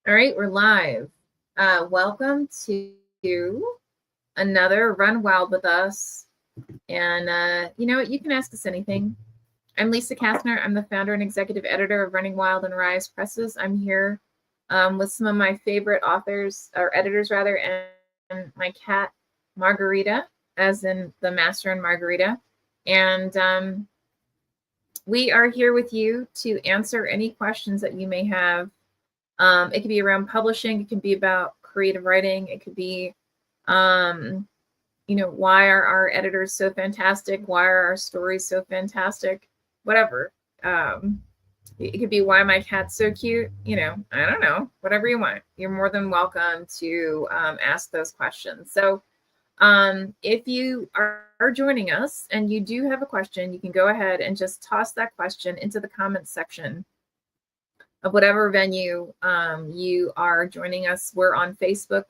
All right, we're live. Welcome to another Run Wild with us. And you know what? You can ask us anything. I'm Lisa Kastner. I'm the founder and executive editor of Running Wild and Rise Presses. I'm here with some of my favorite authors, or editors rather, and my cat, Margarita, as in the Master and Margarita. And we are here with you to answer any questions that you may have. It could be around publishing. It could be about creative writing. It could be, why are our editors so fantastic? Why are our stories so fantastic? Whatever. It could be why my cat's so cute. I don't know. Whatever you want. You're more than welcome to ask those questions. So if you are joining us and you do have a question, you can go ahead and just toss that question into the comments section of whatever venue you are joining us. We're on Facebook,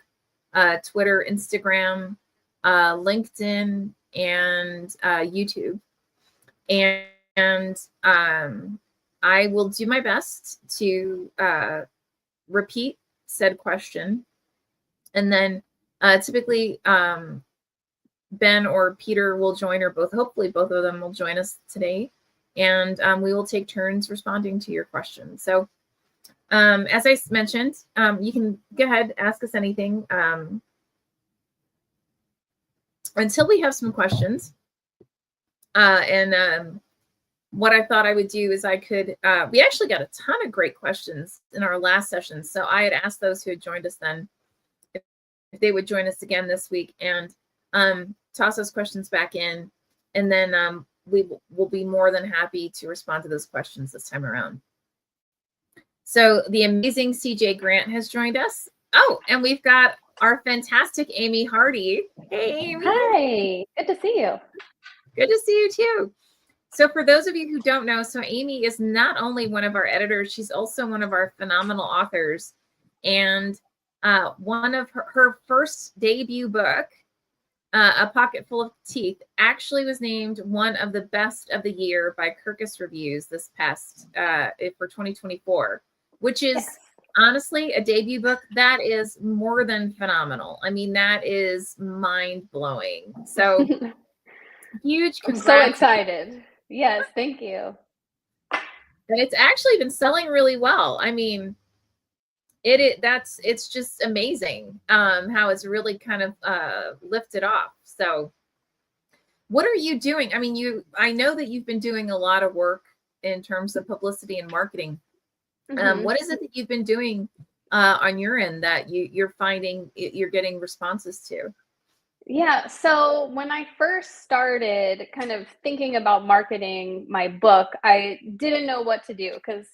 Twitter, Instagram, LinkedIn, and YouTube. And I will do my best to repeat said question. And then typically Ben or Peter will join, or both. Hopefully both of them will join us today. And we will take turns responding to your questions. So as I mentioned, you can go ahead, ask us anything until we have some questions. What I thought I would do is we actually got a ton of great questions in our last session. So I had asked those who had joined us then if they would join us again this week and toss those questions back in. And then we will be more than happy to respond to those questions this time around. So the amazing CJ Grant has joined us. Oh, and we've got our fantastic Amy Hardy. Hey, Amy. Hi, good to see you. Good to see you too. So for those of you who don't know, so Amy is not only one of our editors, she's also one of our phenomenal authors. And one of her first debut book, A Pocket Full of Teeth, actually was named one of the best of the year by Kirkus Reviews this past for 2024, which is honestly a debut book that is more than phenomenal. I mean, that is mind-blowing. So huge congrats. I'm so excited. Yes, thank you. And it's actually been selling really well. I mean, it's just amazing how it's really kind of lifted off. So what are you doing? I mean, I know that you've been doing a lot of work in terms of publicity and marketing. What is it that you've been doing on your end that you're finding you're getting responses to? Yeah, so when I first started kind of thinking about marketing my book, I didn't know what to do because,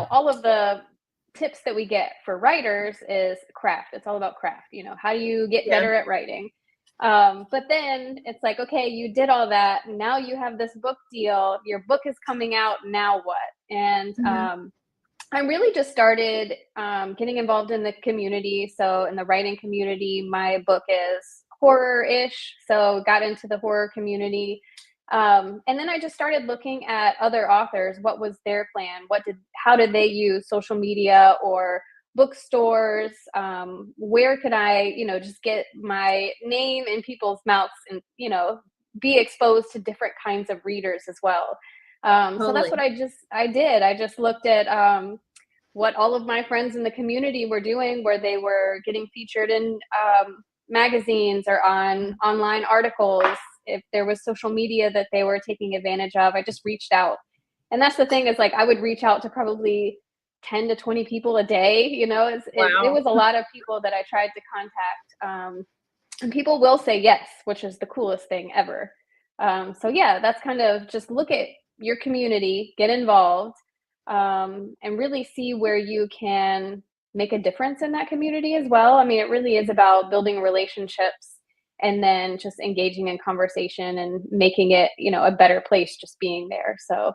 all of the tips that we get for writers is craft. It's all about craft. How do you get better at writing? But then it's like, okay, you did all that. Now you have this book deal. Your book is coming out. Now what? And I really just started getting involved in the community. So in the writing community, my book is horror-ish. So got into the horror community. And then I just started looking at other authors. What was their plan? How did they use social media or bookstores? Where could I, just get my name in people's mouths and, be exposed to different kinds of readers as well. So that's what I did. I just looked at what all of my friends in the community were doing, where they were getting featured in magazines or on online articles. If there was social media that they were taking advantage of, I just reached out. And that's the thing, is like I would reach out to probably 10 to 20 people a day. It was a lot of people that I tried to contact. And people will say yes, which is the coolest thing ever. So yeah, that's kind of just look at your community, get involved, and really see where you can make a difference in that community as well. I mean, it really is about building relationships and then just engaging in conversation and making it, a better place just being there. So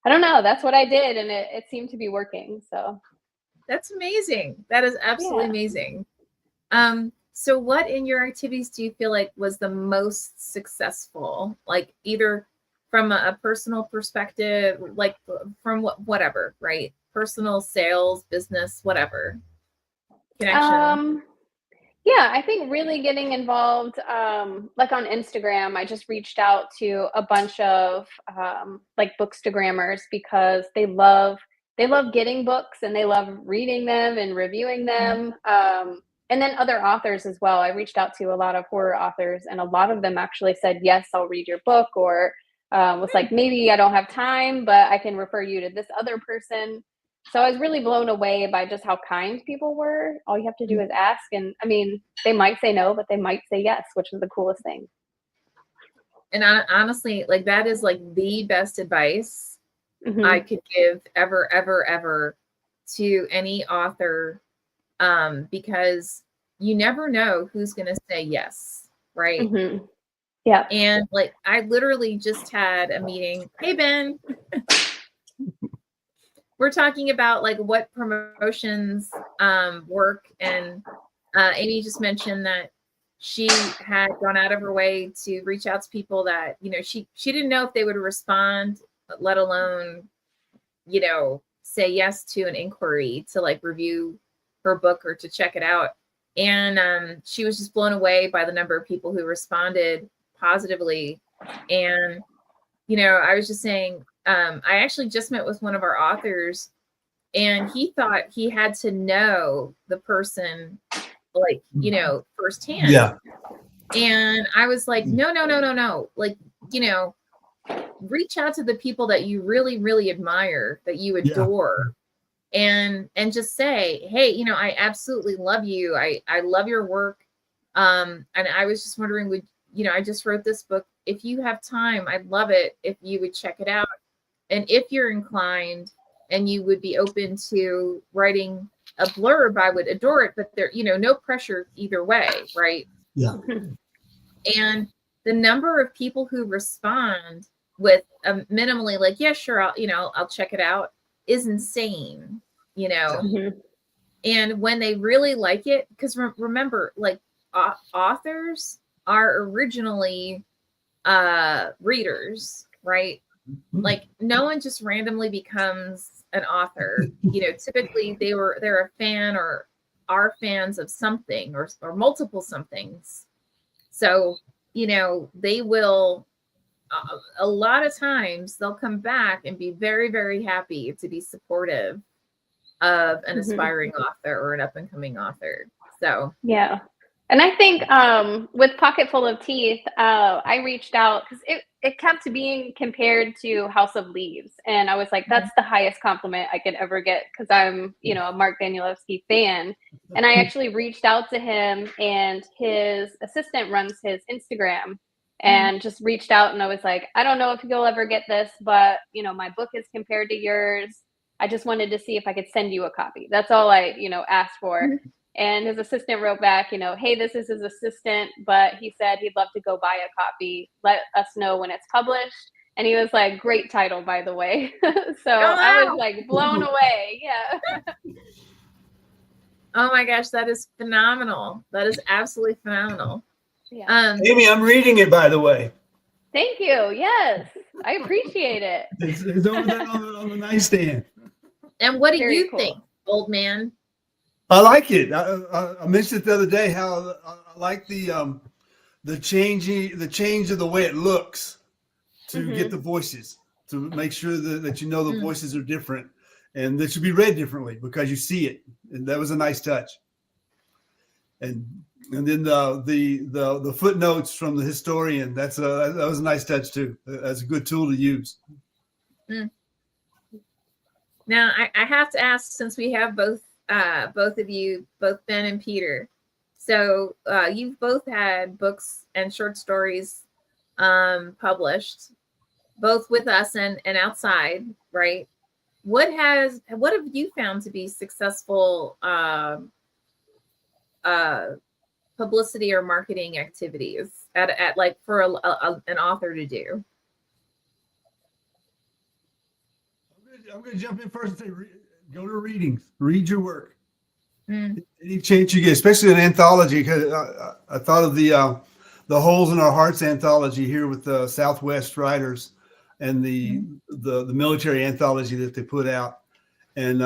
I don't know, that's what I did, and it seemed to be working. So that's amazing. That is absolutely amazing. So what in your activities do you feel like was the most successful? Like either from a personal perspective, like from whatever, right? Personal, sales, business, whatever. connection? Yeah, I think really getting involved, like on Instagram, I just reached out to a bunch of like bookstagrammers because they love getting books and they love reading them and reviewing Mhm. them. And then other authors as well. I reached out to a lot of horror authors, and a lot of them actually said, "Yes, I'll read your book," or was like, "Maybe I don't have time, but I can refer you to this other person." So I was really blown away by just how kind people were. All you have to do is ask, and I mean, they might say no, but they might say yes, which is the coolest thing. And honestly, like that is like the best advice I Mhm. could give ever, ever, ever to any author, because you never know who's going to say yes, right? Mhm. Yeah. And like I literally just had a meeting. Hey Ben, we're talking about like what promotions work, and Amy just mentioned that she had gone out of her way to reach out to people that, you know, she didn't know if they would respond, let alone, you know, say yes to an inquiry to like review her book or to check it out. And she was just blown away by the number of people who responded positively. And, you know, I was just saying, I actually just met with one of our authors, and he thought he had to know the person, like, you know, firsthand. Yeah. And I was like, no, no, no, no, no. Like, you know, reach out to the people that you really, really admire, that you Yeah. adore, and just say, hey, you know, I absolutely love you. I love your work. And I was just wondering, would, you know, I just wrote this book. If you have time, I'd love it if you would check it out. And if you're inclined and you would be open to writing a blurb, I would adore it. But there, you know, no pressure either way, right? Yeah. And the number of people who respond with a minimally like, yeah, sure, I'll, you know, I'll check it out, is insane, you know. Mhm. And when they really like it, because remember, like authors are originally readers, right? Like no one just randomly becomes an author. You know, typically they're a fan or are fans of something, or multiple somethings. So, you know, they will, a lot of times they'll come back and be very, very happy to be supportive of an Mhm. aspiring author or an up and coming author. So, Yeah. And I think with Pocket Full of Teeth, I reached out because it kept being compared to House of Leaves, and I was like, that's the highest compliment I could ever get because I'm, you know, a Mark Danielewski fan. And I actually reached out to him, and his assistant runs his Instagram, and just reached out, and I was like, I don't know if you'll ever get this, but you know, my book is compared to yours. I just wanted to see if I could send you a copy. That's all I, you know, asked for. And his assistant wrote back, you know, hey, this is his assistant, but he said he'd love to go buy a copy. Let us know when it's published. And he was like, great title, by the way. So oh I was wow, like blown away. Yeah. oh my gosh, that is phenomenal. That is absolutely phenomenal. Yeah. Amy, I'm reading it, by the way. Thank you. Yes. I appreciate it. It's over there on the nightstand. And what do Very you cool. think, old man? I like it. I mentioned it the other day how I like the change of the way it looks to get the voices, to make sure that you know the voices are different and they should be read differently because you see it. And that was a nice touch. And then the footnotes from the historian, that was a nice touch too. That's a good tool to use. Now I have to ask, since we have both of you, both Ben and Peter. So you've both had books and short stories published, both with us and outside, right? What have you found to be successful publicity or marketing activities at like for an author to do? I'm going to jump in first and say, go to readings, read your work. Mm. Any chance you get, especially an anthology. Because I thought of the Holes in Our Hearts anthology here with the Southwest Writers, and the military anthology that they put out, and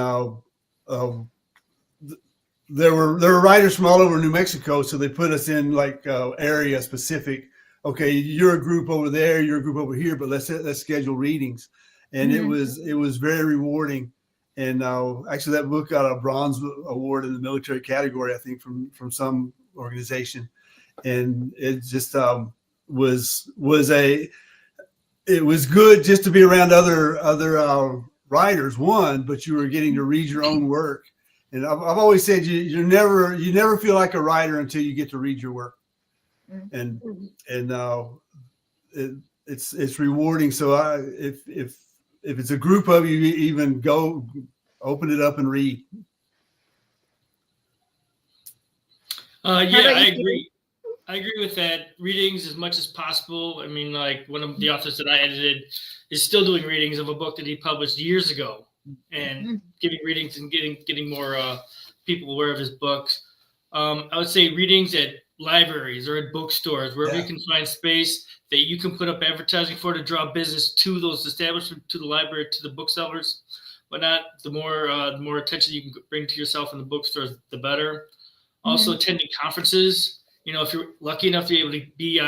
there were writers from all over New Mexico, so they put us in like area specific. Okay, you're a group over there, you're a group over here, but let's schedule readings, and Mhm. it was very rewarding. And actually, that book got a bronze award in the military category, I think, from some organization, and it just was a it was good just to be around other writers. One, but you were getting to read your own work. And I've always said you never feel like a writer until you get to read your work, Mhm. and it's rewarding. So if it's a group of you, even go open it up and read. How Yeah, about I you, Peter? agree. I agree with that. Readings as much as possible. I mean, like one of the authors that I edited is still doing readings of a book that he published years ago, and Mhm. giving readings and getting more people aware of his books. I would say readings at libraries or at bookstores, wherever you can find space that you can put up advertising for to draw business to those establishments, to the library, to the booksellers. But not the more attention you can bring to yourself in the bookstores, the better. Also, attending conferences. If you're lucky enough to be able to be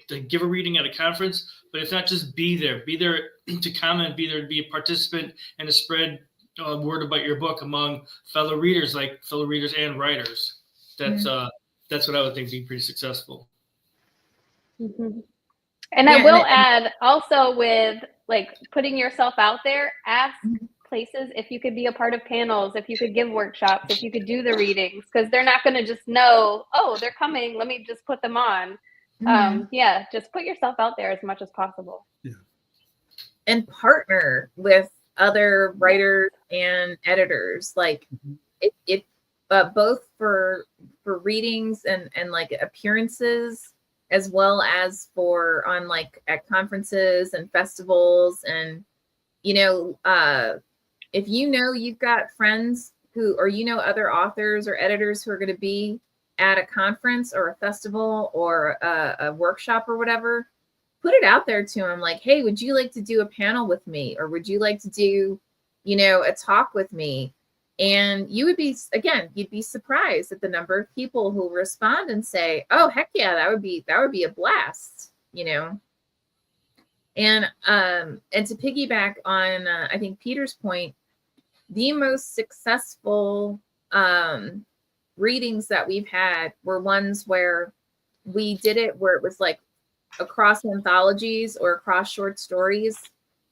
to give a reading at a conference, but if not, just be there to comment, be there to be a participant and to spread word about your book among fellow readers and writers. That's what I would think being pretty successful. Mm-hmm. And Yeah, I will add also with like putting yourself out there, ask Mhm. places if you could be a part of panels, if you could give workshops, if you could do the readings, because they're not going to just know, oh, they're coming, let me just put them on. Mhm. Yeah, just put yourself out there as much as possible. And partner with other writers and editors, like it both for readings and like appearances, as well as for on like at conferences and festivals. And if you've got friends who, or other authors or editors who are going to be at a conference or a festival or a workshop or whatever, put it out there to them, like, hey, would you like to do a panel with me, or would you like to do a talk with me? And you'd be surprised at the number of people who respond and say, oh, heck yeah, that would be a blast. And to piggyback on I think Peter's point, the most successful readings that we've had were ones where we did it where it was like across anthologies or across short stories,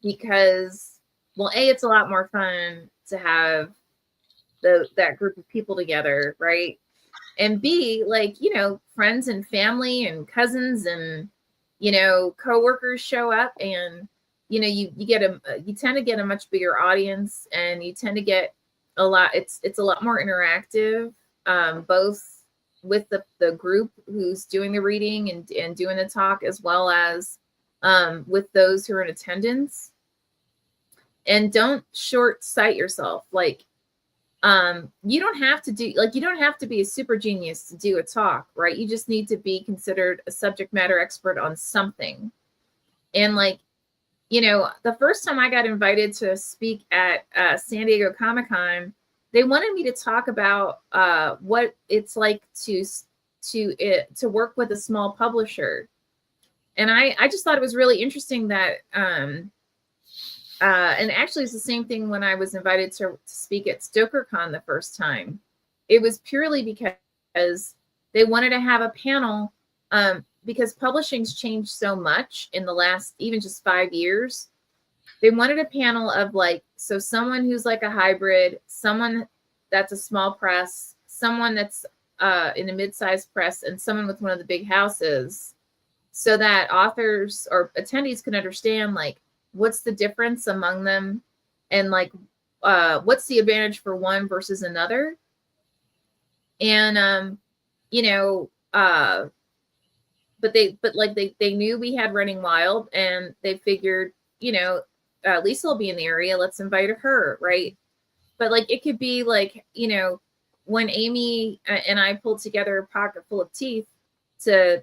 because, well, A, it's a lot more fun to have that group of people together, right? And B, like, friends and family and cousins and coworkers show up, and you tend to get a much bigger audience, and you tend to get it's a lot more interactive, both with the group who's doing the reading and doing the talk, as well as with those who are in attendance. And don't short sight yourself. Like, you don't have to be a super genius to do a talk, right? You just need to be considered a subject matter expert on something. And like, the first time I got invited to speak at San Diego Comic-Con, they wanted me to talk about what it's like to work with a small publisher. And I just thought it was really interesting that and actually it's the same thing when I was invited to speak at StokerCon the first time. It was purely because they wanted to have a panel, because publishing's changed so much in the last even just 5 years. They wanted a panel of like, so someone who's like a hybrid, someone that's a small press, someone that's in a mid-sized press, and someone with one of the big houses, so that authors or attendees can understand like what's the difference among them, and like what's the advantage for one versus another. And they knew we had Running Wild, and they figured, Lisa will be in the area, let's invite her, right? But like it could be like, when Amy and I pulled together a pocket full of teeth, to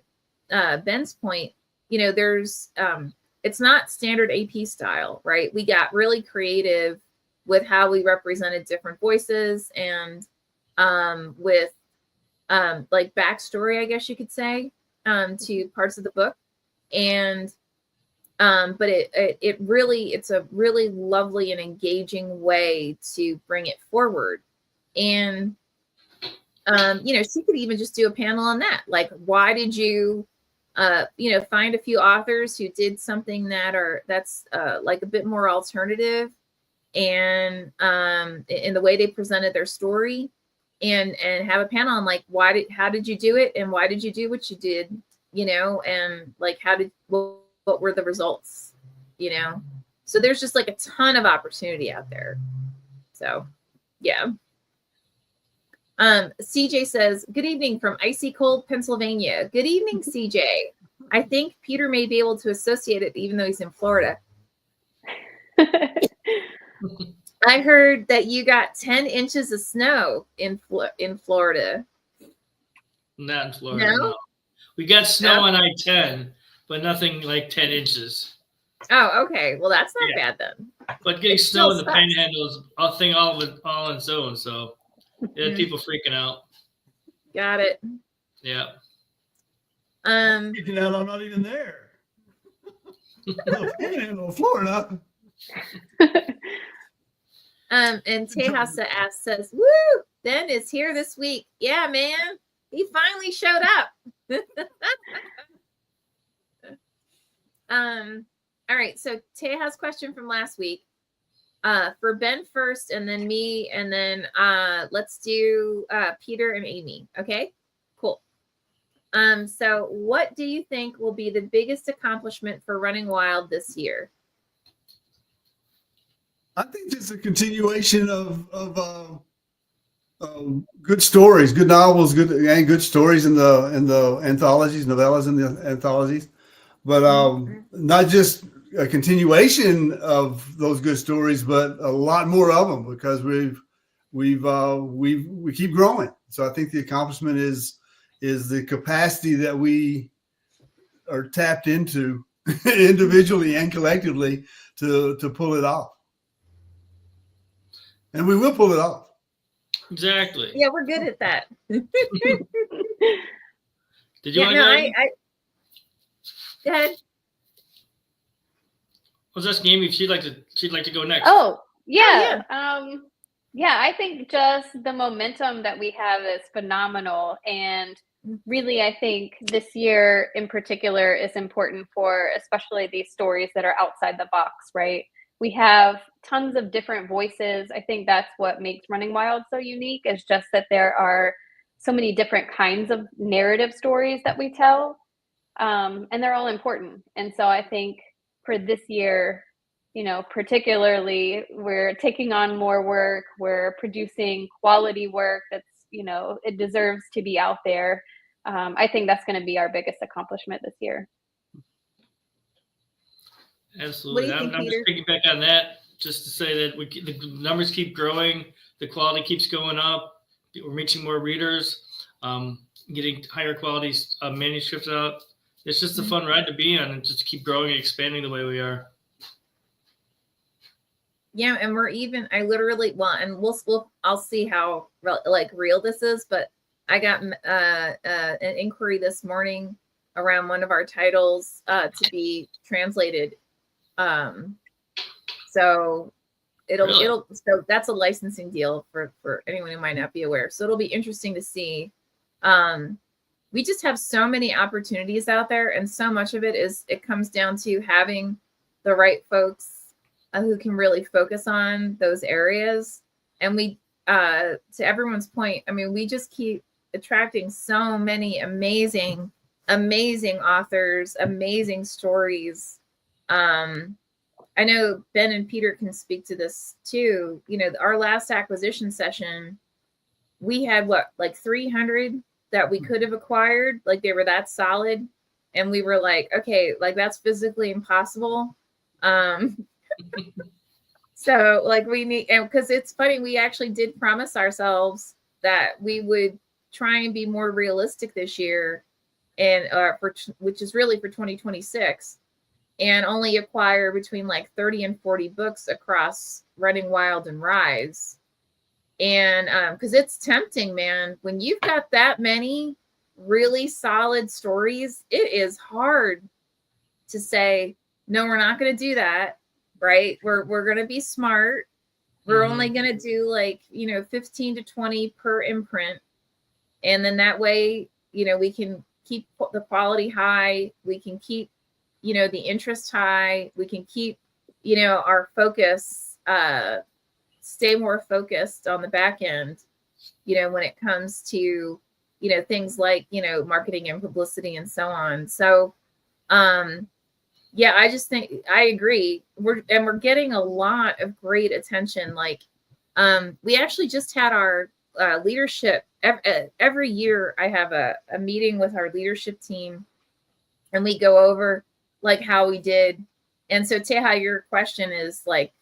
Ben's point, there's it's not standard AP style, right? We got really creative with how we represented different voices, and with like backstory, I guess you could say, to parts of the book. And but it's a really lovely and engaging way to bring it forward. And she could even just do a panel on that. Like, why did you find a few authors who did something that's like a bit more alternative and in the way they presented their story, and have a panel on like how did you do it, and why did you do what you did, and like what were the results, so there's just like a ton of opportunity out there. So yeah. CJ says, good evening from icy cold Pennsylvania. Good evening, CJ. I think Peter may be able to associate it even though he's in Florida. I heard that you got 10 inches of snow in Florida. Not in Florida. No? We got snow on I-10, but nothing like 10 inches. Oh, okay. Well, that's not bad then. But getting snow in the Panhandle is a thing all on its own. So people freaking out. Got it. Yeah. Freaking out, I'm not even there. Panhandle, Florida. And Tejasa says, woo, Ben is here this week. Yeah, man. He finally showed up. All right. So Teja's question from last week. For Ben first, and then me, and then let's do Peter and Amy. Okay, cool. So what do you think will be the biggest accomplishment for Running Wild this year? I think just a continuation of good stories, good novels, good stories in the anthologies, novellas in the anthologies, but not just a continuation of those good stories, but a lot more of them, because we keep growing. So I think the accomplishment is the capacity that we are tapped into individually and collectively to pull it off. And we will pull it off. Exactly. Yeah, we're good at that. Did you want to go? Go ahead. I was asking Amy if she'd like to go next. Oh, yeah. I think just the momentum that we have is phenomenal. And really, I think this year in particular is important for especially these stories that are outside the box, right? We have tons of different voices. I think that's what makes Running Wild so unique, is just that there are so many different kinds of narrative stories that we tell, and they're all important. And so I think for this year, particularly, we're taking on more work. We're producing quality work that's, it deserves to be out there. I think that's going to be our biggest accomplishment this year. Absolutely. I'm just picking back on that, just to say that the numbers keep growing, the quality keeps going up, we're reaching more readers, getting higher quality manuscripts out. It's just a fun ride to be on, and just to keep growing and expanding the way we are. Yeah, and we're even. I literally and I'll see how real this is, but I got an inquiry this morning around one of our titles to be translated. So so that's a licensing deal for anyone who might not be aware. So it'll be interesting to see. We just have so many opportunities out there, and so much of it comes down to having the right folks who can really focus on those areas. And we, to everyone's point, I mean, we just keep attracting so many amazing authors, amazing stories. I know Ben and Peter can speak to this too. Our last acquisition session, we had 300 that we could have acquired. Like, they were that solid. And we were like, okay, that's physically impossible. So we need, and because it's funny, we actually did promise ourselves that we would try and be more realistic this year, and which is really for 2026, and only acquire between 30 and 40 books across Running Wild and Rise. And because it's tempting, man, when you've got that many really solid stories, it is hard to say, no, we're not going to do that. Right. We're going to be smart. We're only going to do like, 15 to 20 per imprint. And then that way, we can keep the quality high. We can keep, the interest high. We can keep, our focus, stay more focused on the back end, when it comes to, things like, marketing and publicity and so on. So, yeah, I just think I agree. We're getting a lot of great attention. Like, we actually just had our leadership every year. I have a meeting with our leadership team, and we go over like how we did. And so, Teha, your question is like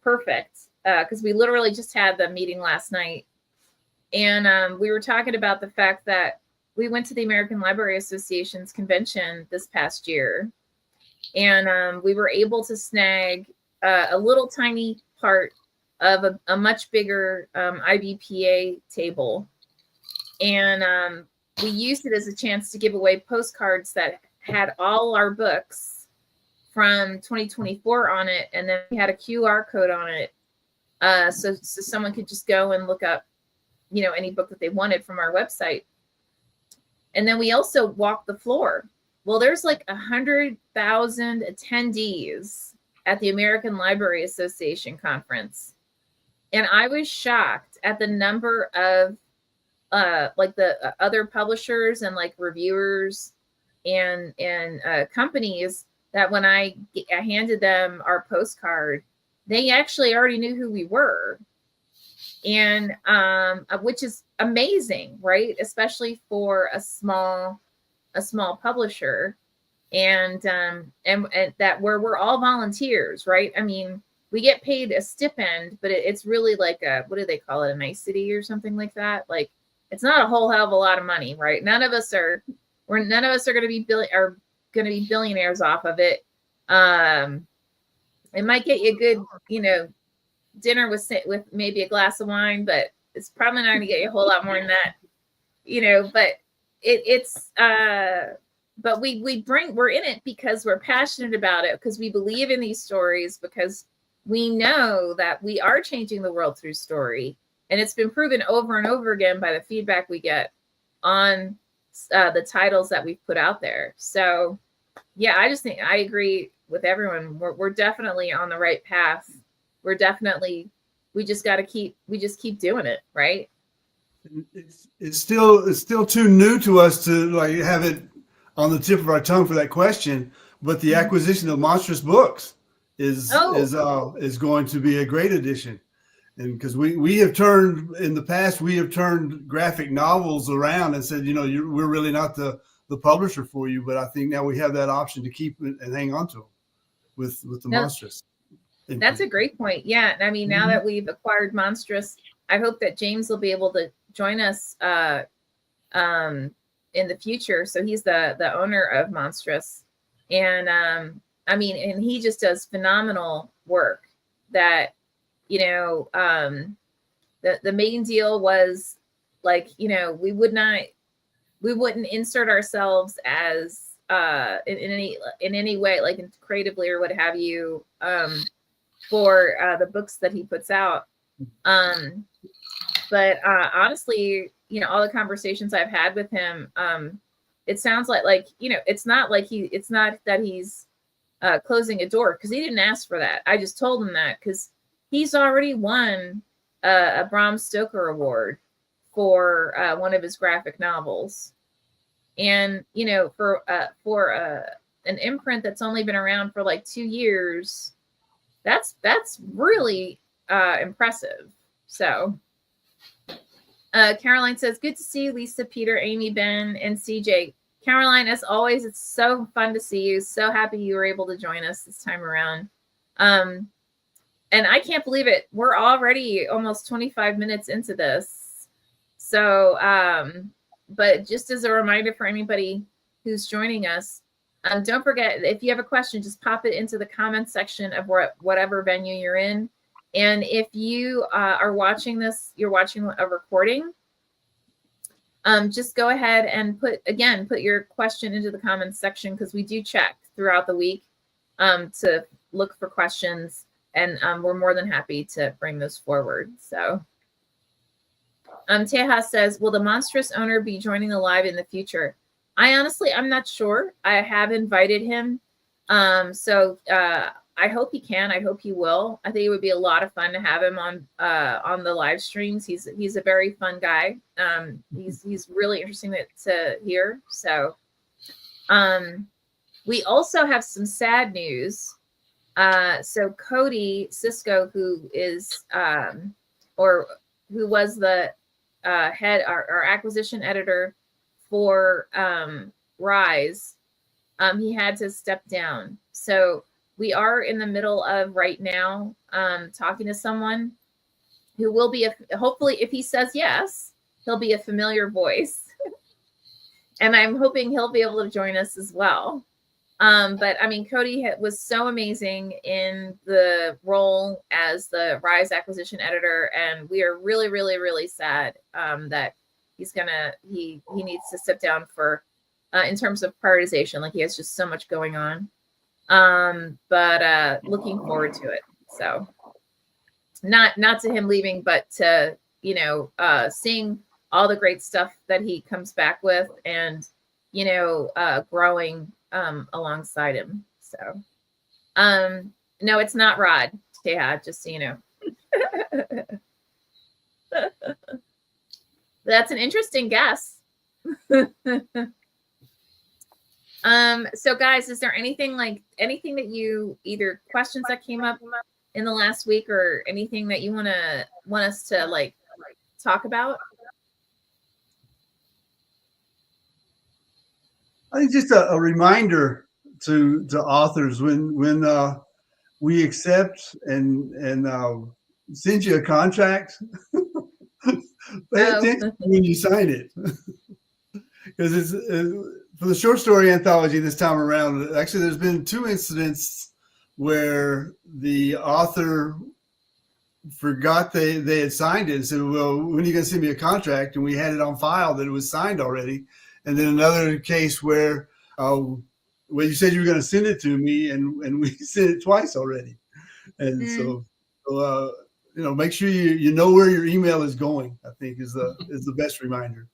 perfect because we literally just had the meeting last night, and we were talking about the fact that we went to the American Library Association's convention this past year. And we were able to snag a little tiny part of a much bigger IBPA table. And we used it as a chance to give away postcards that had all our books from 2024 on it. And then we had a QR code on it. So someone could just go and look up, any book that they wanted from our website. And then we also walked the floor. Well, there's like 100,000 attendees at the American Library Association conference. And I was shocked at the number of like the other publishers and like reviewers and companies that when I handed them our postcard, they actually already knew who we were. And which is amazing, right? Especially for a small publisher, and that we're all volunteers, right? I mean, we get paid a stipend, but it's really like what do they call it, a nicety or something like that. Like, it's not a whole hell of a lot of money, right? None of us are going to be billionaires off of it. It might get you a good, dinner with maybe a glass of wine, but it's probably not going to get you a whole lot more than that, but but we're in it because we're passionate about it, because we believe in these stories, because we know that we are changing the world through story. And it's been proven over and over again by the feedback we get on the titles that we've put out there. So yeah, I just think I agree with everyone. We're definitely on the right path. We just keep doing it, right? It's still too new to us to like have it on the tip of our tongue for that question. But the acquisition of Monstrous Books is going to be a great addition, and because we have turned in the past, we have turned graphic novels around and said, we're really not the publisher for you. But I think now we have that option to keep it and hang on to them with the Monstrous. That's a great point. Yeah, I mean, now that we've acquired Monstrous, I hope that James will be able to join us in the future. So he's the owner of Monstrous, and I mean, and he just does phenomenal work. That the main deal was like, we wouldn't insert ourselves as in any way, like creatively or what have you, for the books that he puts out. But honestly, all the conversations I've had with him, it sounds like it's not that he's closing a door, because he didn't ask for that. I just told him that because he's already won a Bram Stoker Award for one of his graphic novels, and for an imprint that's only been around for like 2 years, that's really impressive. So Caroline says, good to see you, Lisa, Peter, Amy, Ben, and CJ. Caroline, as always, it's so fun to see you. So happy you were able to join us this time around. And I can't believe it. We're already almost 25 minutes into this. So, but just as a reminder for anybody who's joining us, don't forget, if you have a question, just pop it into the comments section of whatever venue you're in. And if you are watching this, you're watching a recording, just go ahead and put your question into the comments section, because we do check throughout the week to look for questions, and we're more than happy to bring those forward. So Teja says, will the monstrous owner be joining the live in the future? I'm not sure. I have invited him. So I hope he can. I hope he will. I think it would be a lot of fun to have him on the live streams. He's a very fun guy. He's really interesting to hear. So we also have some sad news. So Cody Cisco, who is who was the head, our acquisition editor for Rise, he had to step down. So we are in the middle of right now talking to someone who will be hopefully, if he says yes, he'll be a familiar voice. And I'm hoping he'll be able to join us as well. But I mean, Cody was so amazing in the role as the Rise acquisition editor, and we are really, really, really sad that he needs to step down for in terms of prioritization. Like, he has just so much going on. But looking forward to it. So not to him leaving, but to seeing all the great stuff that he comes back with, and growing alongside him. So no, it's not Rod. Yeah, just so you know. That's an interesting guess. So guys, is there anything that you, either questions that came up in the last week, or anything that you want us to talk about? I think just a reminder to authors, when we accept and send you a contract, pay attention when you sign it, because it's for the short story anthology this time around. Actually, there's been 2 incidents where the author forgot they had signed it and said, well, when are you going to send me a contract? And we had it on file that it was signed already. And then another case where you said you were going to send it to me, and we sent it twice already. And so make sure you know where your email is going, I think is the best reminder.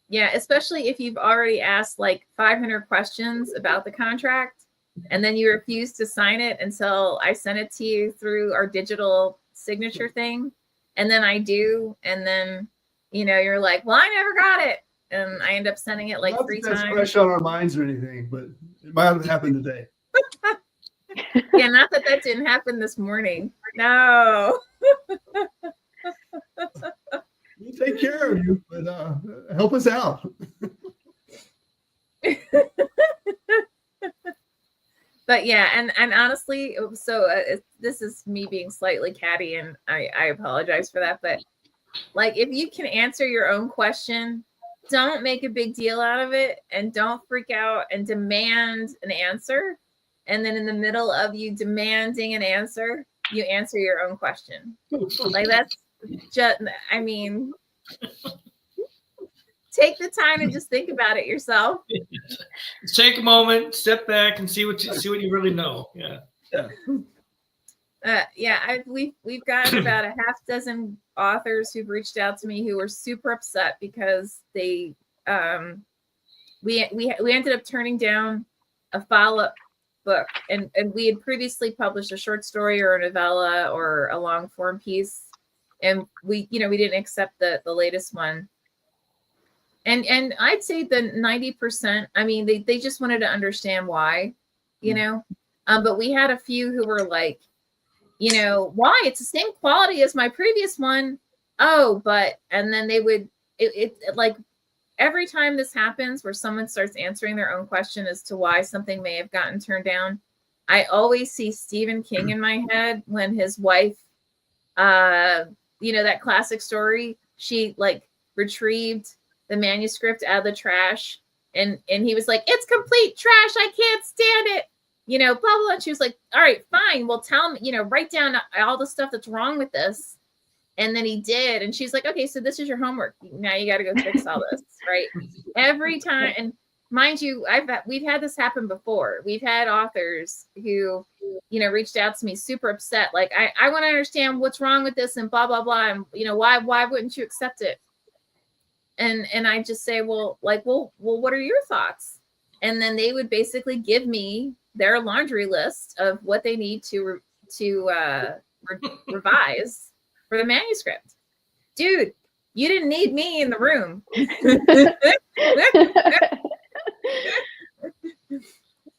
Yeah, especially if you've already asked 500 questions about the contract, and then you refuse to sign it until I send it to you through our digital signature thing. And then I do. And then, you're like, well, I never got it. And I end up sending it 3 times. That's fresh on our minds or anything, but it might have happened today. Yeah, not that didn't happen this morning. No. We'll take care of you, but help us out. But yeah, and honestly, so this is me being slightly catty, and I apologize for that. But if you can answer your own question, don't make a big deal out of it, and don't freak out and demand an answer. And then in the middle of you demanding an answer, you answer your own question. That's just, take the time and just think about it yourself. Take a moment, step back, and see what you really know. Yeah. We've gotten about a half dozen authors who've reached out to me who were super upset because they we ended up turning down a follow-up book, and we had previously published a short story or a novella or a long form piece, and we didn't accept the latest one. And I'd say the 90%, they just wanted to understand why, but we had a few who were like, why? It's the same quality as my previous one. Oh, but, and then they would, every time this happens where someone starts answering their own question as to why something may have gotten turned down, I always see Stephen King in my head when his wife, that classic story, she retrieved the manuscript out of the trash, and he was like, it's complete trash, I can't stand it. you know, blah, blah. And she was like, all right, fine. Well, tell me, you know, write down all the stuff that's wrong with this. And then he did. And she's like, okay, so this is your homework. Now you got to go fix all this, right? Every time. And mind you, we've had this happen before. We've had authors who, you know, reached out to me super upset. Like, I want to understand what's wrong with this and blah, blah, blah. And, you know, why wouldn't you accept it? And I just say, well, what are your thoughts? And then they would basically give me their laundry list of what they need to revise for the manuscript. Dude, you didn't need me in the room.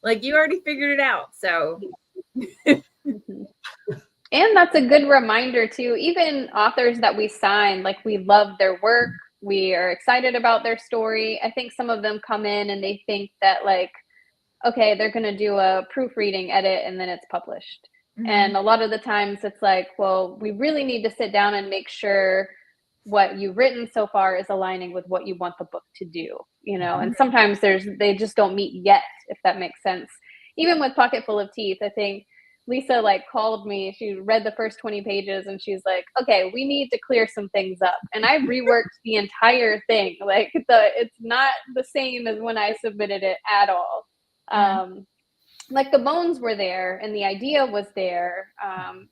Like, you already figured it out. So and that's a good reminder too. Even authors that we sign, like, we love their work, we are excited about their story. I think some of them come in and they think that, like, okay, they're going to do a proofreading edit and then it's published. Mm-hmm. And a lot of the times it's like, well, we really need to sit down and make sure what you've written so far is aligning with what you want the book to do, you know. And sometimes they just don't meet yet, if that makes sense. Even with Pocket Full of Teeth, I think Lisa like called me, she read the first 20 pages and she's like, okay, we need to clear some things up. And I reworked the entire thing. Like, it's not the same as when I submitted it at all. Like, the bones were there and the idea was there.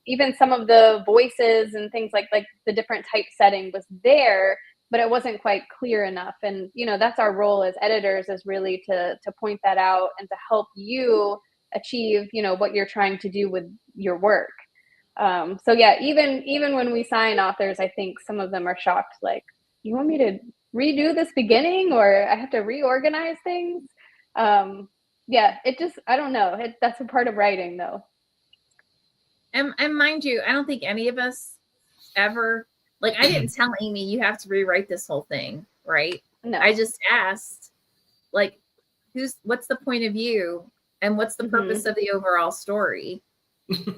Even some of the voices and things like the different typesetting was there, but it wasn't quite clear enough. And, you know, that's our role as editors, is really to point that out and to help you achieve, you know, what you're trying to do with your work. So yeah, even when we sign authors, I think some of them are shocked, like, you want me to redo this beginning, or I have to reorganize things? Yeah, it just, I don't know. That's a part of writing, though. And mind you, I don't think any of us ever, like, I didn't tell Amy, you have to rewrite this whole thing, right? No. I just asked, like, what's the point of view and what's the purpose of the overall story?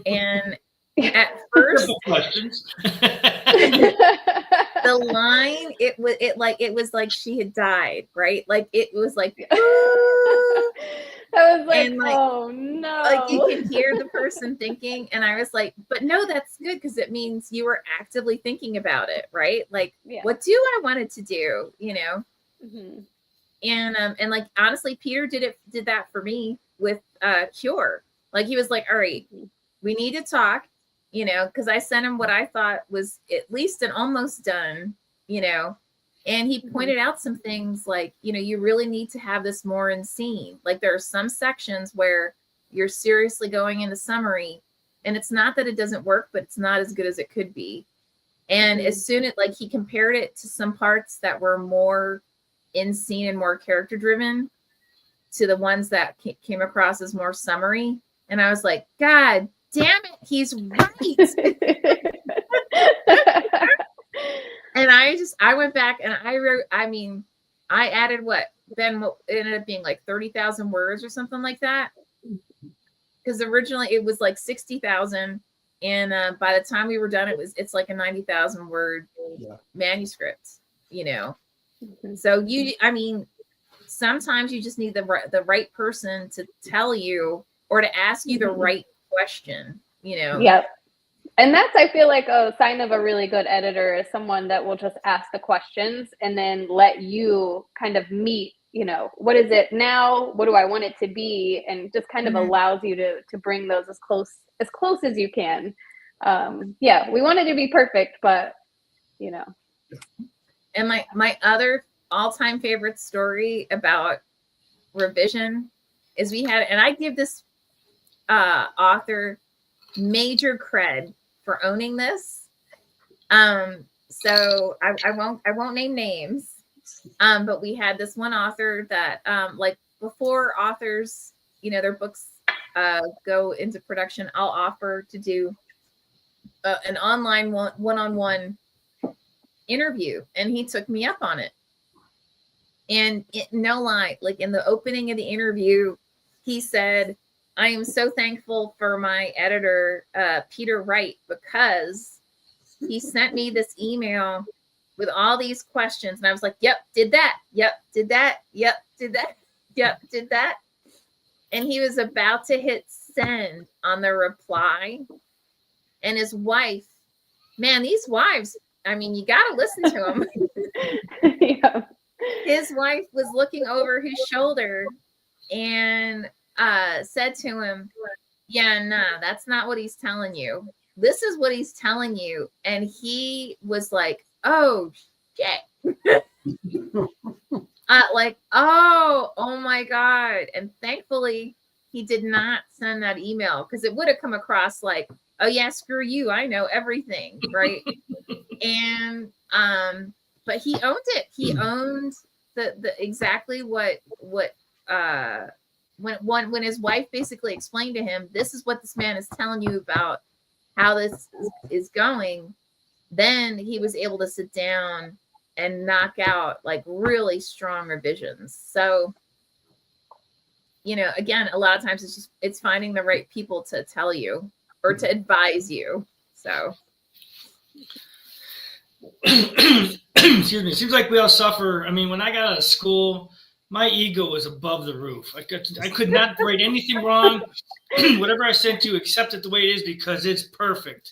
And at first, questions. The line, it was like she had died, right? Like, it was like, I was like, and like, oh no. Like, you can hear the person thinking, and I was like, but no, that's good, because it means you were actively thinking about it, right? Like, what do I want it to do, you know? And like, honestly, Peter did that for me with Cure. Like, he was like, all right, we need to talk, you know, because I sent him what I thought was at least an almost done, you know. And he pointed out some things like, you know, you really need to have this more in scene. Like, there are some sections where you're seriously going into summary, and it's not that it doesn't work, but it's not as good as it could be. And as soon as, like, he compared it to some parts that were more in scene and more character driven to the ones that came across as more summary. And I was like, God damn it, he's right. And I went back and I wrote, I mean, I added what ended up being like 30,000 words or something like that. Because originally it was like 60,000. And by the time we were done, it's like a 90,000 word manuscript, you know? So I mean, sometimes you just need the right person to tell you, or to ask you the right question, you know? Yep. And that's, I feel like, a sign of a really good editor is someone that will just ask the questions and then let you kind of meet, you know, what is it now? What do I want it to be? And just kind of allows you to bring those as close as you can. Yeah, we want it to be perfect, but, you know. And my other all-time favorite story about revision is and I give this author major cred for owning this. So I won't name names. But we had this one author that like, before authors, you know, their books go into production, I'll offer to do an online one-on-one interview, and he took me up on it. And no lie, like, in the opening of the interview, he said, I am so thankful for my editor, Peter Wright, because he sent me this email with all these questions. And I was like, yep, did that. Yep, did that. Yep, did that. Yep, did that. and he was about to hit send on the reply, and his wife, man, these wives, I mean, you got to listen to them. Yeah. His wife was looking over his shoulder and said to him, yeah, nah, that's not what he's telling you. This is what he's telling you. And he was like, oh shit. Like, oh my God. And thankfully he did not send that email, because it would have come across like, oh yeah, screw you, I know everything, right? And but he owned it. He owned the exactly what when his wife basically explained to him, this is what this man is telling you about how this is going, then he was able to sit down and knock out like really strong revisions. So, you know, again, a lot of times it's finding the right people to tell you or to advise you. So excuse me. Seems like we all suffer. I mean, when I got out of school, my ego was above the roof. I could not write anything wrong. Whatever I sent you, accept it the way it is because it's perfect.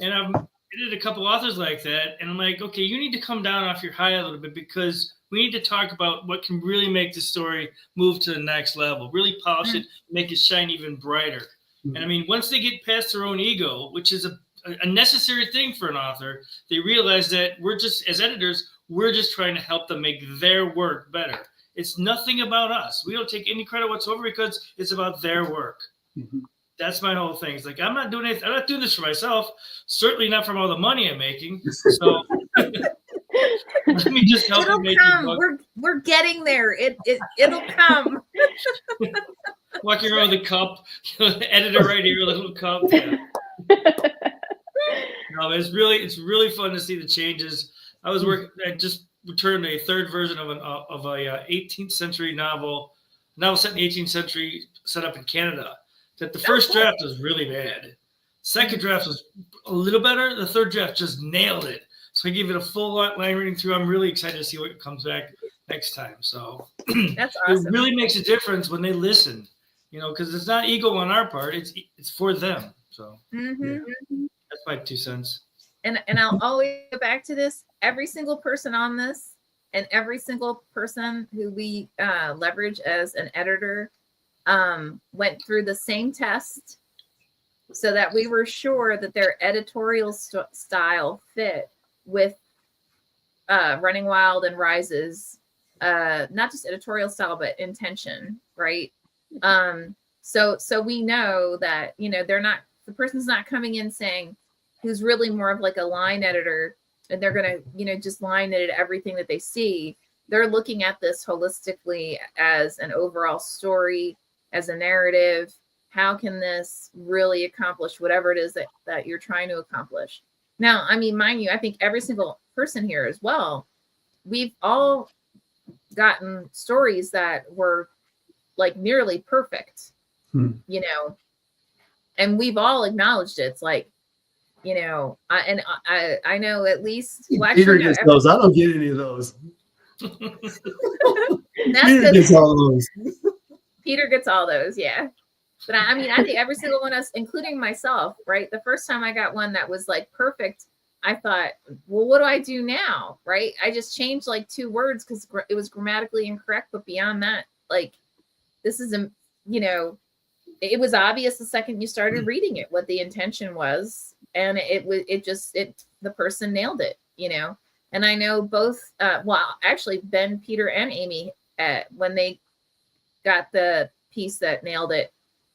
And I did a couple authors like that, and I'm like, okay, you need to come down off your high a little bit, because we need to talk about what can really make the story move to the next level, really polish it, make it shine even brighter. And I mean, once they get past their own ego, which is a necessary thing for an author, they realize that we're just, as editors, we're just trying to help them make their work better. It's nothing about us. We don't take any credit whatsoever because it's about their work. Mm-hmm. That's my whole thing. It's like, I'm not doing anything. I'm not doing this for myself. Certainly not from all the money I'm making. So let me just help you make your book. We're getting there. It'll come. Walking around with a cup, editor right here, a little cup. Yeah. No, it's really fun to see the changes. I was working. I just returned a third version of a 18th century novel set in the 18th century, set up in Canada. That the first draft was really bad. Second draft was a little better. The third draft just nailed it. So I gave it a full line reading through. I'm really excited to see what comes back next time. So that's awesome. It really makes a difference when they listen, you know, because it's not ego on our part. It's for them. So that's my 2 cents. And I'll always go back to this. Every single person on this and every single person who we leverage as an editor went through the same test so that we were sure that their editorial style fit with Running Wild and Rise's, not just editorial style, but intention, right? So we know that, you know, the person's not coming in saying, who's really more of like a line editor, and they're going to, you know, just line edit everything that they see. They're looking at this holistically as an overall story, as a narrative. How can this really accomplish whatever it is that you're trying to accomplish? Now, I mean, mind you, I think every single person here as well, we've all gotten stories that were like nearly perfect, you know, and we've all acknowledged it. It's like, you know, I know at least. Well, Peter gets those. I don't get any of those. Peter gets all those. Peter gets all those, yeah. But I mean, I think every single one of us, including myself, right? The first time I got one that was like perfect, I thought, well, what do I do now, right? I just changed like 2 words because it was grammatically incorrect. But beyond that, like, this is, you know, it was obvious the second you started reading it what the intention was, and the person nailed it, you know. And I know both, well, actually, Ben, Peter, and Amy, when they got the piece that nailed it,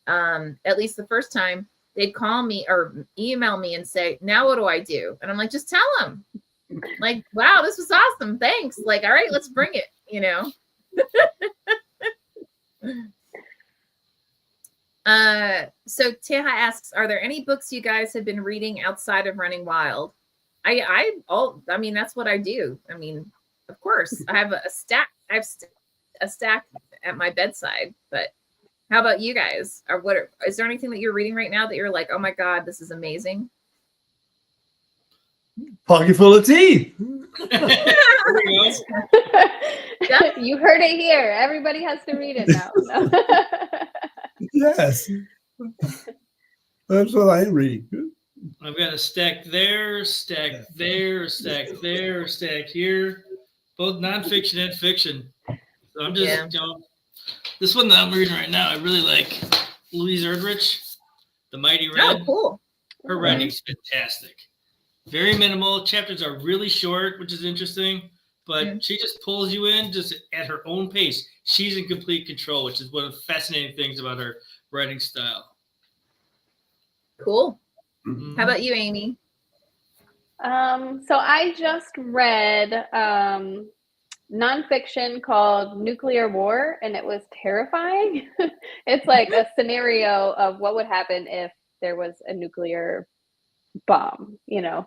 at least the first time, they'd call me or email me and say, now what do I do? And I'm like, just tell them. Like, wow, this was awesome. Thanks. Like, all right, let's bring it, you know. So Teha asks, are there any books you guys have been reading outside of Running Wild? I mean, that's what I do. I mean, of course, I have a stack. I have a stack at my bedside. But how about you guys? Is there anything that you're reading right now that you're like, oh my God, this is amazing? Pocket full of tea. You heard it here. Everybody has to read it now. Yes. That's what I am reading. I've got a stack there, stack there, stack there, stack here, both nonfiction and fiction. So I'm just, Yeah. this one that I'm reading right now, I really like Louise Erdrich, The Mighty Red. Oh, cool. Her writing's fantastic. Very minimal. Chapters are really short, which is interesting, but she just pulls you in just at her own pace. She's in complete control, which is one of the fascinating things about her writing style. Cool. Mhm. How about you, Amy? So I just read nonfiction called Nuclear War, and it was terrifying. It's like a scenario of what would happen if there was a nuclear bomb, you know.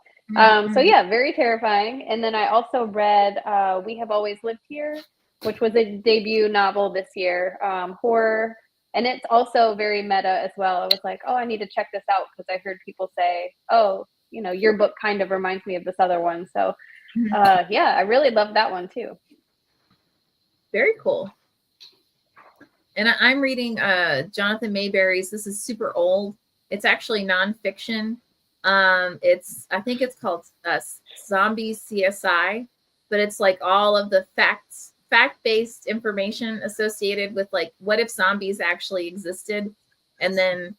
So yeah, very terrifying. And then I also read We Have Always Lived Here, which was a debut novel this year, horror. And it's also very meta as well. I was like, oh, I need to check this out because I heard people say, oh, you know, your book kind of reminds me of this other one. So yeah, I really love that one too. Very cool. And I'm reading Jonathan Mayberry's. This is super old. It's actually nonfiction. I think it's called Zombie CSI, but it's like all of the fact-based information associated with like what if zombies actually existed, and then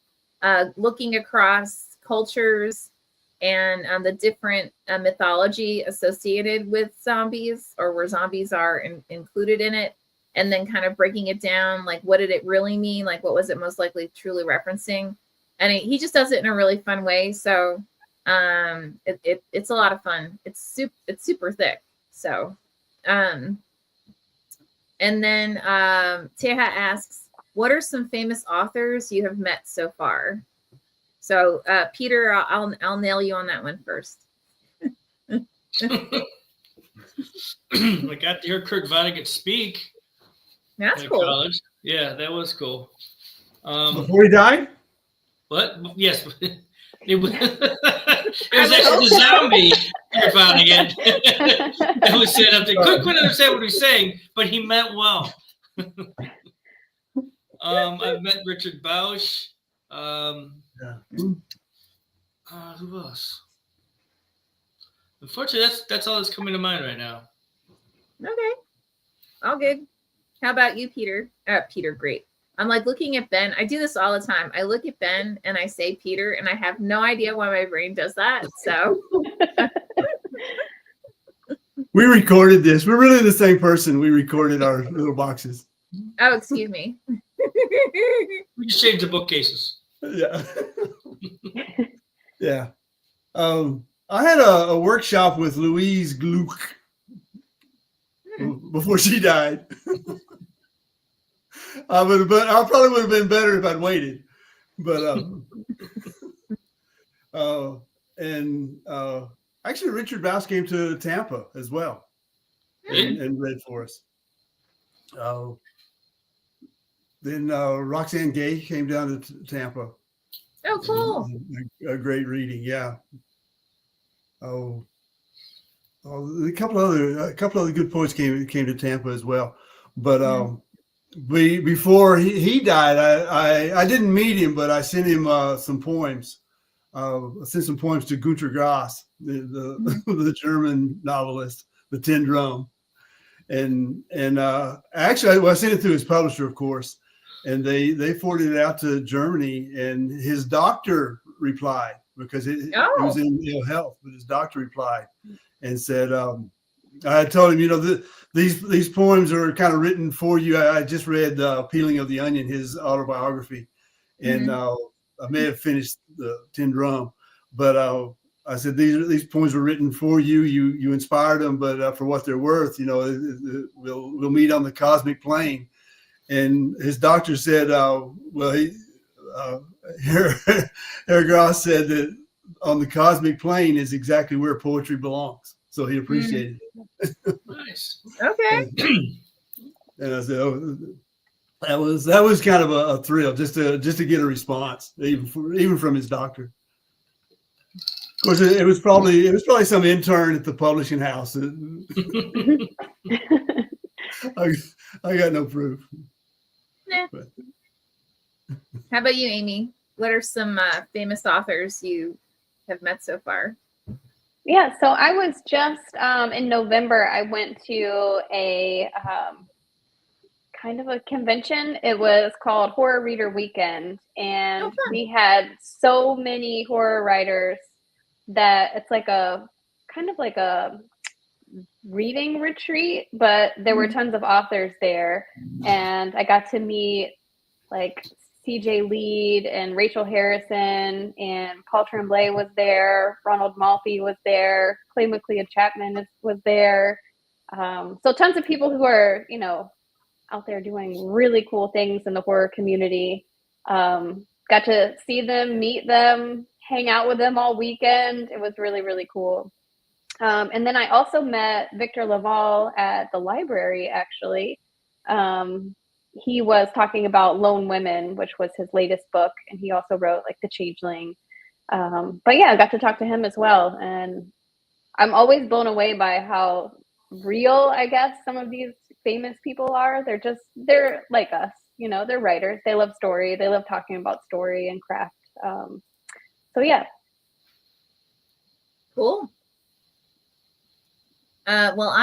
looking across cultures and the different mythology associated with zombies, or where zombies are included in it, and then kind of breaking it down, like what did it really mean, like what was it most likely truly referencing. And he just does it in a really fun way. So it's a lot of fun. It's super thick. So and then Teha asks, what are some famous authors you have met so far? So Peter, I'll nail you on that one first. I got to hear Kurt Vonnegut speak. That's at cool. College. Yeah, that was cool. Before he died? What? Yes. It was actually the zombie Kurt Vonnegut that was set up there. Couldn't understand what he was saying, but he meant well. I've met Richard Bausch. Who else? Unfortunately, that's all that's coming to mind right now. Okay. All good. How about you, Peter? Peter, great. I'm like looking at Ben. I do this all the time. I look at Ben and I say Peter, and I have no idea why my brain does that. So we recorded this. We're really the same person. We recorded our little boxes. oh, excuse me. We just changed the bookcases. Yeah. Yeah. I had a workshop with Louise Gluck before she died. I probably would have been better if I'd waited. But actually Richard Bausch came to Tampa as well and read for us. Then Roxane Gay came down to Tampa. Oh, cool. A great reading, yeah. A couple other good poets came to Tampa as well. But before he died, I didn't meet him, but I sent him some poems. I sent some poems to Günter Grass, the German novelist, the Tin Drum, and actually I sent it to his publisher, of course, and they forwarded it out to Germany, and his doctor replied because it was in ill health, but his doctor replied and said, I told him, these poems are kind of written for you. I just read Peeling of the Onion, his autobiography, and I may have finished the Tin Drum, but I said these poems were written for you. You inspired them, but for what they're worth, we'll meet on the cosmic plane. And his doctor said, Herr Grass said that on the cosmic plane is exactly where poetry belongs. So he appreciated it. Nice. Okay. And I said, that was kind of a thrill just to get a response, even from his doctor. Of course, it was probably some intern at the publishing house. I got no proof. Nah. How about you, Amy? What are some famous authors you have met so far? Yeah, so I was just in November, I went to a kind of a convention. It was called Horror Reader Weekend, Oh, and fun. we had so many horror writers that it's like a kind of like a reading retreat, but there were tons of authors there, and I got to meet like CJ Lead and Rachel Harrison, and Paul Tremblay was there, Ronald Malfi was there, Clay McLeod Chapman was there. So tons of people who are, you know, out there doing really cool things in the horror community. Got to see them, meet them, hang out with them all weekend. It was really, really cool. And then I also met Victor Laval at the library, actually. He was talking about Lone Women, which was his latest book, and he also wrote like The Changeling. But yeah, I got to talk to him as well. And I'm always blown away by how real, I guess, some of these famous people are. They're like us, you know, they're writers. They love story. They love talking about story and craft. So yeah. Cool. Well,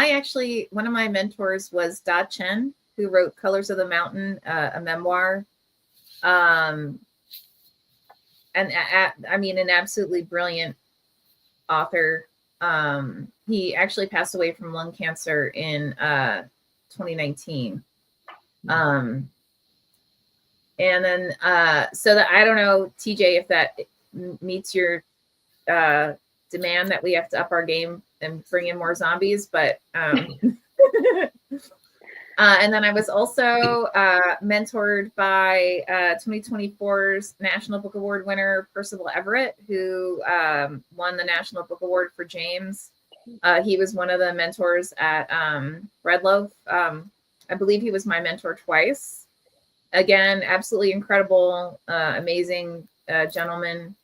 one of my mentors was Da Chen, who wrote Colors of the Mountain, a memoir. And I mean, an absolutely brilliant author. He actually passed away from lung cancer in 2019. And then, so that I don't know, TJ, if that meets your demand that we have to up our game and bring in more zombies, but and then I was also mentored by 2024's National Book Award winner Percival Everett, who won the National Book Award for James. He was one of the mentors at Red Loaf. I believe he was my mentor twice. Again, absolutely incredible, amazing gentleman.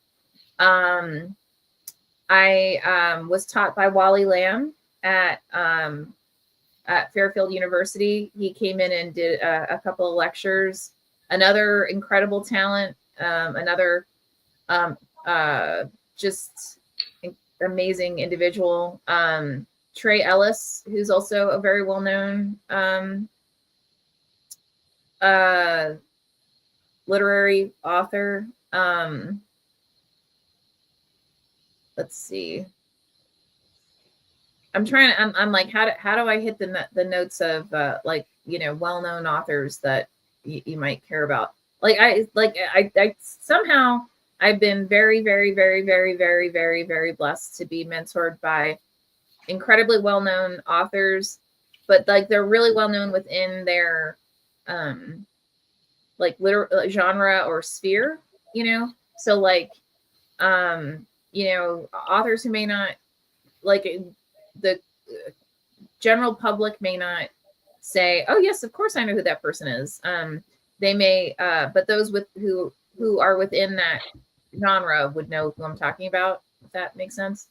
I was taught by Wally Lamb at Fairfield University. He came in and did a couple of lectures. Another incredible talent, another just amazing individual. Trey Ellis, who's also a very well-known literary author. Let's see. I'm like, how do I hit the notes of like, you know, well-known authors that you might care about? I somehow I've been very, very, very, very, very, very, very blessed to be mentored by incredibly well-known authors, but like they're really well-known within their like genre or sphere, you know? So like, you know, authors who may not, like the general public may not say, oh yes, of course I know who that person is. They may, but those who are within that genre would know who I'm talking about, if that makes sense.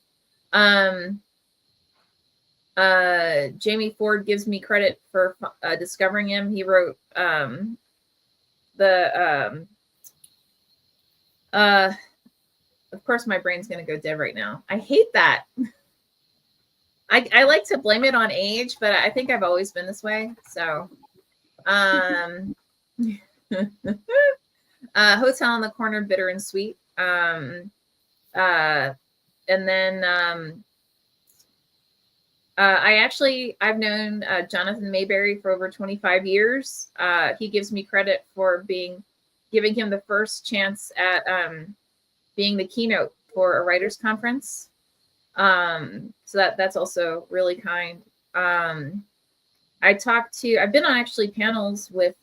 Jamie Ford gives me credit for discovering him. He wrote of course my brain's gonna go dead right now. I hate that. I like to blame it on age, but I think I've always been this way. So Hotel on the Corner, Bitter and Sweet. And then I've known Jonathan Mayberry for over 25 years. He gives me credit for giving him the first chance at being the keynote for a writers conference. So that's also really kind. I've been on actually panels with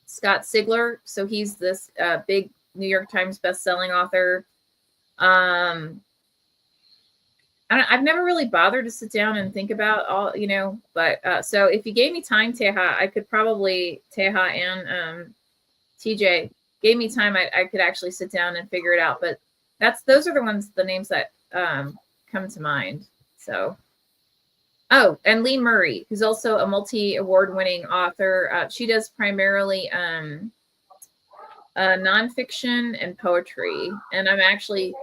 Scott Sigler. So he's this big New York Times bestselling author. I've never really bothered to sit down and think about all, you know, but so if you gave me time, Teja, I could probably, Teja and TJ gave me time, I could actually sit down and figure it out. But those are the names that come to mind. So, oh, and Lee Murray, who's also a multi-award winning author. She does primarily nonfiction and poetry. And I'm actually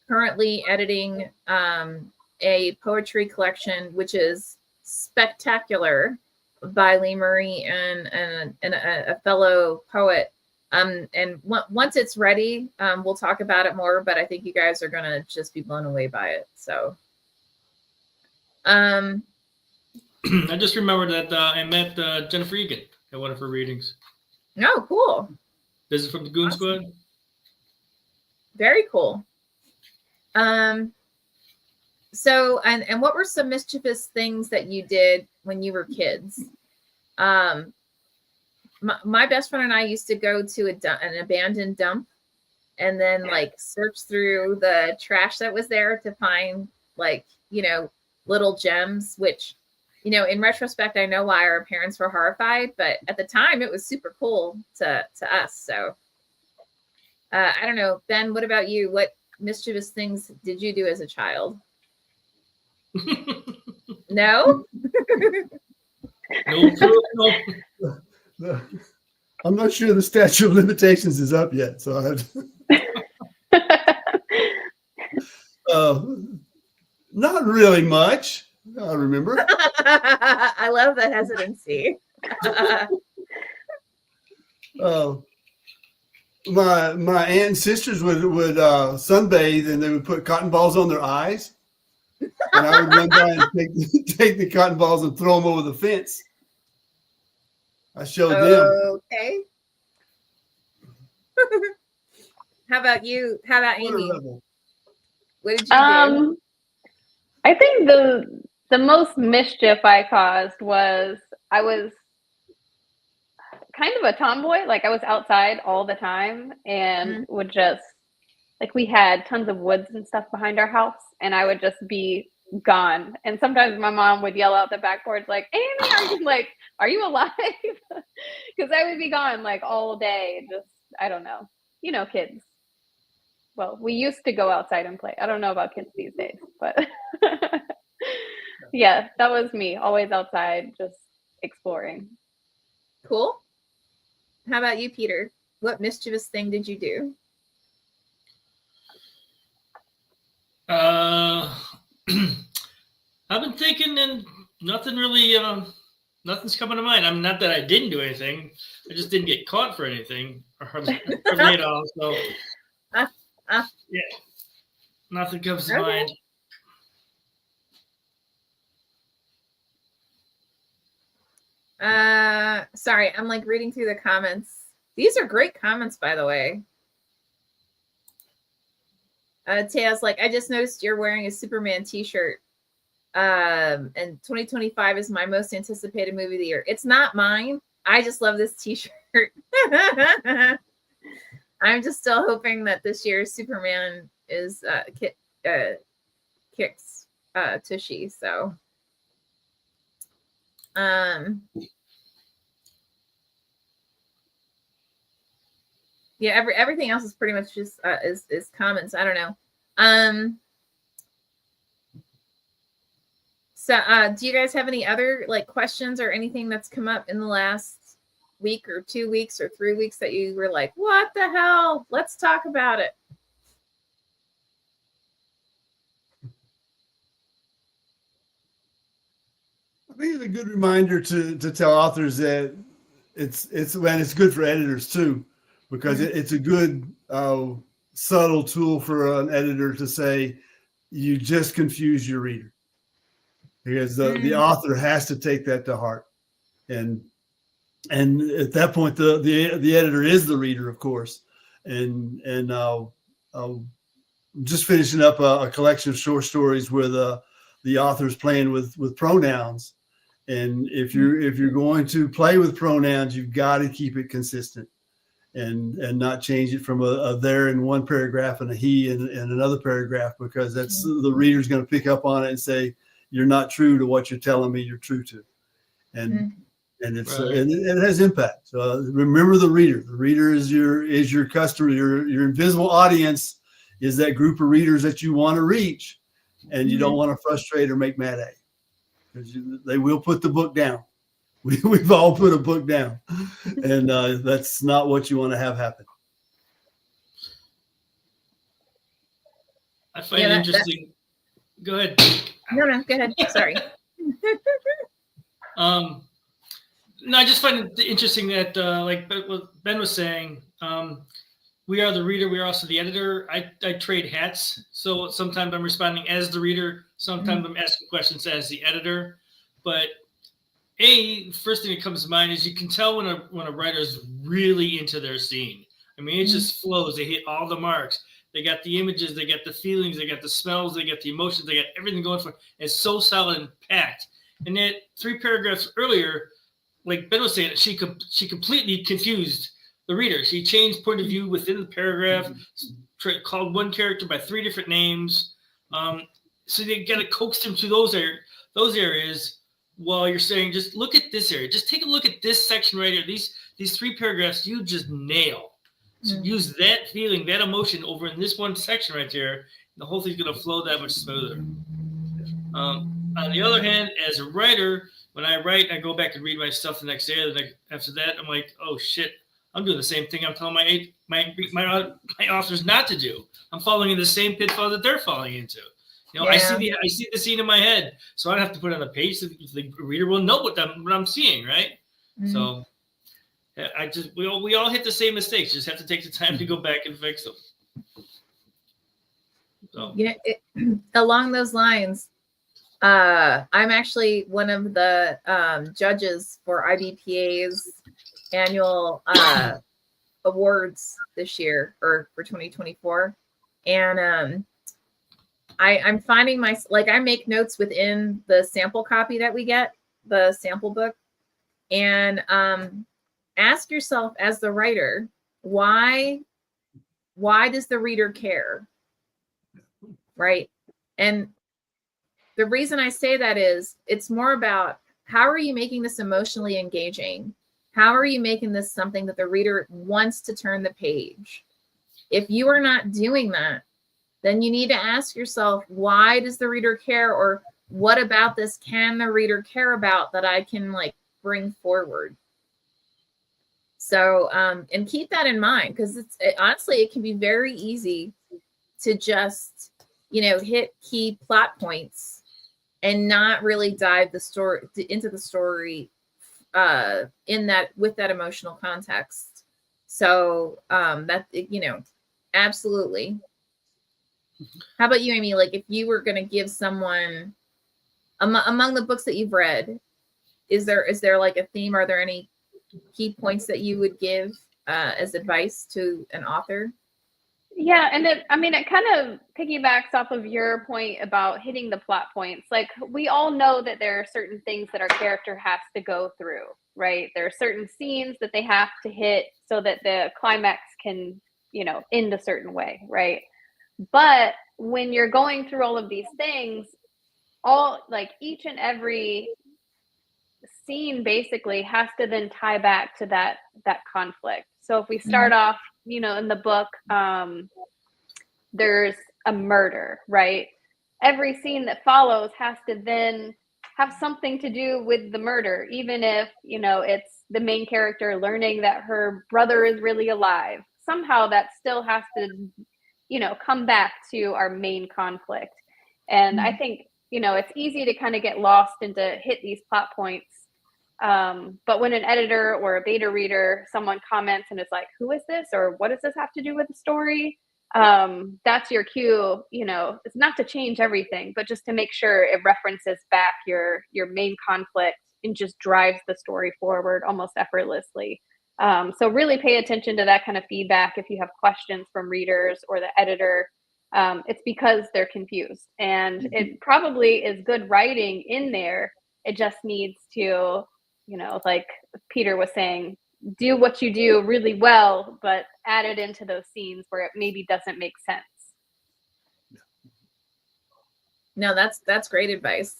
currently editing a poetry collection, which is spectacular, by Lee Murray and a fellow poet. And once it's ready, we'll talk about it more, but I think you guys are going to just be blown away by it. So, I just remembered that I met Jennifer Egan at one of her readings. oh, cool. This is from the Goon Squad. Very cool. So, and what were some mischievous things that you did when you were kids? My best friend and I used to go to an abandoned dump and then like search through the trash that was there to find like, little gems, which, in retrospect, I know why our parents were horrified, but at the time it was super cool to us. So I don't know, Ben, what about you? What mischievous things did you do as a child? No? No. I'm not sure the statute of limitations is up yet, so not really much. I remember. I love the hesitancy. My aunt and sisters would sunbathe, and they would put cotton balls on their eyes, and I would run by and take the cotton balls and throw them over the fence. I showed them. Okay. How about you? How about Amy? What did you do? I think the most mischief I caused was I was kind of a tomboy. Like I was outside all the time and would just like we had tons of woods and stuff behind our house, and I would just be gone. And sometimes my mom would yell out the back porch like, Amy, are you alive? Because I would be gone like all day. Just I don't know. Kids. Well, we used to go outside and play. I don't know about kids these days, but yeah, that was me. Always outside, just exploring. Cool. How about you, Peter? What mischievous thing did you do? I've been thinking, and nothing really, nothing's coming to mind. I mean, not that I didn't do anything. I just didn't get caught for anything or hardly at all. So, yeah, nothing comes to mind. Sorry, I'm like reading through the comments. These are great comments, by the way. Taya's like, I just noticed you're wearing a Superman t-shirt. And 2025 is my most anticipated movie of the year. It's not mine. I just love this t-shirt. I'm just still hoping that this year's Superman is kicks Tushy. So yeah, everything else is pretty much just is comments. I don't know. So do you guys have any other like questions or anything that's come up in the last week or 2 weeks or 3 weeks that you were like, what the hell? Let's talk about it. I think it's a good reminder to tell authors that it's good for editors too, because it's a good subtle tool for an editor to say, you just confuse your reader, because the author has to take that to heart, and at that point the editor is the reader, of course, and just finishing up a collection of short stories where the author's playing with pronouns. And if you're going to play with pronouns, you've got to keep it consistent and not change it from a there in one paragraph and a he in another paragraph, because that's the reader's going to pick up on it and say, you're not true to what you're telling me you're true to. And it's Right. and it has impact. Remember the reader. The reader is your customer. Your invisible audience is that group of readers that you want to reach, and you don't want to frustrate or make mad at you, because they will put the book down. We've all put a book down, and that's not what you want to have happen. I find it interesting. Go ahead. No, go ahead. Sorry. No, I just find it interesting that, like what Ben was saying, we are the reader. We are also the editor. I trade hats. So sometimes I'm responding as the reader. Sometimes I'm asking questions as the editor. But first thing that comes to mind is you can tell when a writer is really into their scene. I mean, it just flows. They hit all the marks. They got the images. They got the feelings. They got the smells. They got the emotions. They got everything going for it. It's so solid and packed. And then 3 paragraphs earlier, like Ben was saying, she completely confused the reader. She changed point of view within the paragraph, called one character by 3 different names. So they got to coax them to those areas while you're saying, just look at this area. Just take a look at this section right here. These 3 paragraphs you just nail. So use that feeling, that emotion over in this one section right there. The whole thing's going to flow that much smoother. On the other hand, as a writer, when I write, I go back and read my stuff the next day. After that, I'm like, oh shit, I'm doing the same thing I'm telling my authors not to do. I'm falling in the same pitfall that they're falling into. You know, I see the scene in my head, so I don't have to put it on a page. So the reader will know what I'm seeing, right? So we all hit the same mistakes. Just have to take the time to go back and fix them. So along those lines, I'm actually one of the judges for IBPA's annual awards this year, or for 2024, and I'm finding I make notes within the sample copy that we get, the sample book, and ask yourself as the writer, why does the reader care, right? And the reason I say that is it's more about how are you making this emotionally engaging? How are you making this something that the reader wants to turn the page? If you are not doing that, then you need to ask yourself, why does the reader care? Or what about this can the reader care about that I can bring forward? So, and keep that in mind, because honestly, it can be very easy to just, hit key plot points and not really dive into the story with that emotional context. So absolutely. How about you, Amy? If you were going to give someone among the books that you've read, is there a theme? Are there any key points that you would give as advice to an author? Yeah, and it kind of piggybacks off of your point about hitting the plot points. We all know that there are certain things that our character has to go through, right? There are certain scenes that they have to hit so that the climax can, end a certain way, right? But when you're going through all of these things, each and every scene basically has to then tie back to that conflict. So if we start off, in the book, there's a murder, right? Every scene that follows has to then have something to do with the murder, even if, it's the main character learning that her brother is really alive. Somehow that still has to, come back to our main conflict. And I think, it's easy to kind of get lost and to hit these plot points. But when an editor or a beta reader, someone comments and is like, who is this? Or what does this have to do with the story? That's your cue, it's not to change everything, but just to make sure it references back your main conflict and just drives the story forward almost effortlessly. So really pay attention to that kind of feedback. If you have questions from readers or the editor, it's because they're confused, and it probably is good writing in there. It just needs to, like Peter was saying, do what you do really well, but add it into those scenes where it maybe doesn't make sense. No, that's great advice.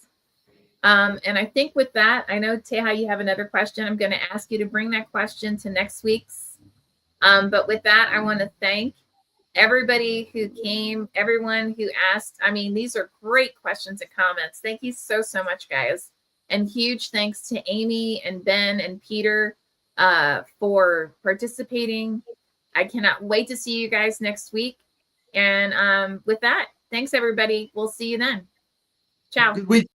And I think with that, I know, Teha, you have another question. I'm going to ask you to bring that question to next week's. But with that, I want to thank everybody who came, everyone who asked. These are great questions and comments. Thank you so much, guys. And huge thanks to Amy and Ben and Peter for participating. I cannot wait to see you guys next week. And with that, thanks everybody. We'll see you then. Ciao. Good week.